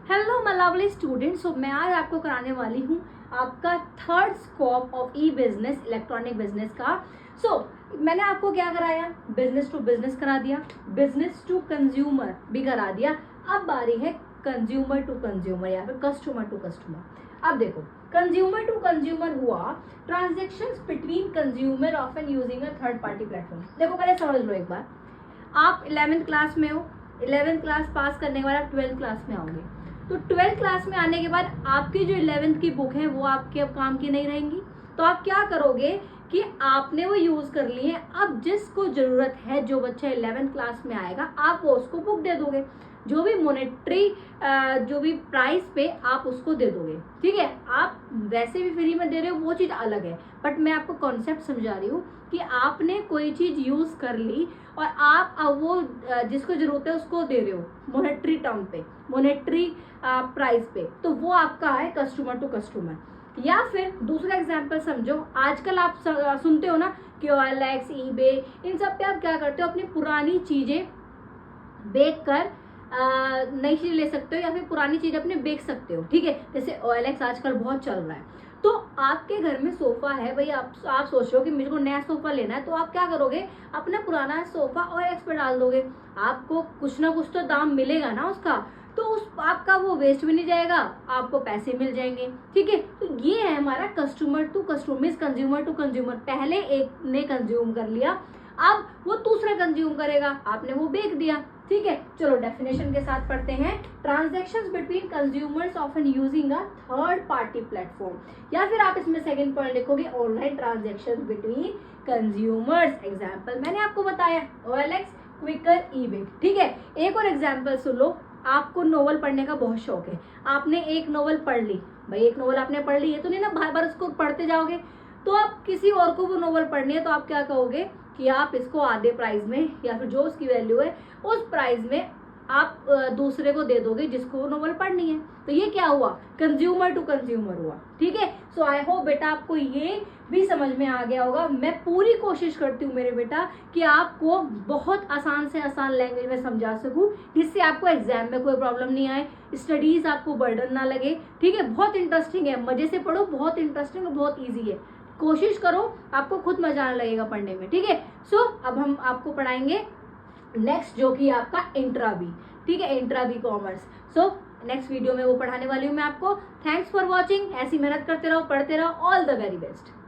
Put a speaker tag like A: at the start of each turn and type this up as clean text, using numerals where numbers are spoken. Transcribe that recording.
A: Hello my lovely students. So मैं आज आपको कराने वाली हूँ आपका third scope of e business, electronic business का। मैंने आपको क्या कराया, बिजनेस टू बिजनेस करा दिया, बिजनेस टू कंज्यूमर भी करा दिया। अब बारी है कंज्यूमर टू कंज्यूमर या फिर कस्टमर टू कस्टमर। अब देखो, कंज्यूमर टू कंज्यूमर हुआ transactions between consumer often using a third party platform. देखो पहले समझ लो एक बार, आप 11th क्लास में हो, 11th क्लास पास करने के बाद आप 12th क्लास में आओगे, तो 12th क्लास में आने के बाद आपकी जो 11th की बुक है वो आपके अब काम की नहीं रहेंगी। तो आप क्या करोगे कि आपने वो यूज कर ली है, अब जिसको जरूरत है, जो बच्चा 11th क्लास में आएगा, आप वो उसको बुक दे दोगे, जो भी मोनेटरी जो भी प्राइस पे आप उसको दे दोगे। ठीक है, आप वैसे भी फ्री में दे रहे हो, वो चीज अलग है, बट मैं आपको कॉन्सेप्ट समझा रही हूँ कि आपने कोई चीज यूज कर ली और आप अब वो जिसको जरूरत है उसको दे रहे हो मोनेटरी टर्म पे, मोनेटरी प्राइस पे, तो वो आपका है कस्टमर टू कस्टमर। या फिर दूसरा एग्जांपल समझो, आजकल आप सुनते हो ना कि OLX, eBay, इन सब पे आप क्या करते हो, अपनी पुरानी चीजें बेच कर नई चीज ले सकते हो या फिर पुरानी चीज अपने बेच सकते हो। ठीक है, जैसे OLX आजकल बहुत चल रहा है। तो आपके घर में सोफा है भाई, आप सोच रहे हो कि मेरे को नया सोफा लेना है, तो आप क्या करोगे, अपना पुराना सोफा OLX पे डाल दोगे, आपको कुछ ना कुछ तो दाम मिलेगा ना उसका, तो उस आपका वो वेस्ट भी नहीं जाएगा, आपको पैसे मिल जाएंगे। ठीक है, तो ये है हमारा customer to customer, consumer to consumer. पहले एक ने कंज्यूम कर लिया, अब वो दूसरा कंज्यूम करेगा, आपने वो बेच दिया। ठीक है, चलो डेफिनेशन के साथ पढ़ते हैं। Transactions between consumers often using a third party platform, या फिर आप इसमें सेकंड पॉइंट लिखोगे online transactions between consumers. Example मैंने आपको बताया OLX, क्विकर, eBay। ठीक है, एक और एग्जांपल सुन लो। आपको नोवेल पढ़ने का बहुत शौक है, आपने एक नोवेल पढ़ ली, भाई एक नोवेल आपने पढ़ ली, ये तो नहीं ना बार बार उसको पढ़ते जाओगे, तो आप किसी और को वो नोवेल पढ़नी है, तो आप क्या कहोगे कि आप इसको आधे प्राइस में या फिर जो उसकी वैल्यू है उस प्राइस में आप दूसरे को दे दोगे जिसको वो नोवेल पढ़नी है। तो ये क्या हुआ, कंज्यूमर टू कंज्यूमर हुआ। ठीक है, सो आई होप बेटा आपको ये भी समझ में आ गया होगा। मैं पूरी कोशिश करती हूँ मेरे बेटा कि आपको बहुत आसान से आसान लैंग्वेज में समझा सकूं, जिससे आपको एग्जाम में कोई प्रॉब्लम नहीं आए, स्टडीज आपको बर्डन ना लगे। ठीक है, बहुत इंटरेस्टिंग है, मजे से पढ़ो, बहुत इंटरेस्टिंग और बहुत ईजी है। कोशिश करो, आपको खुद मजा आने लगेगा पढ़ने में। ठीक है, सो अब हम आपको पढ़ाएंगे नेक्स्ट, जो कि आपका इंट्रा बी। ठीक है, intra B commerce. So next video में वो पढ़ाने वाली हूँ मैं आपको। Thanks for watching. ऐसी मेहनत करते रहो, पढ़ते रहो। All the very best.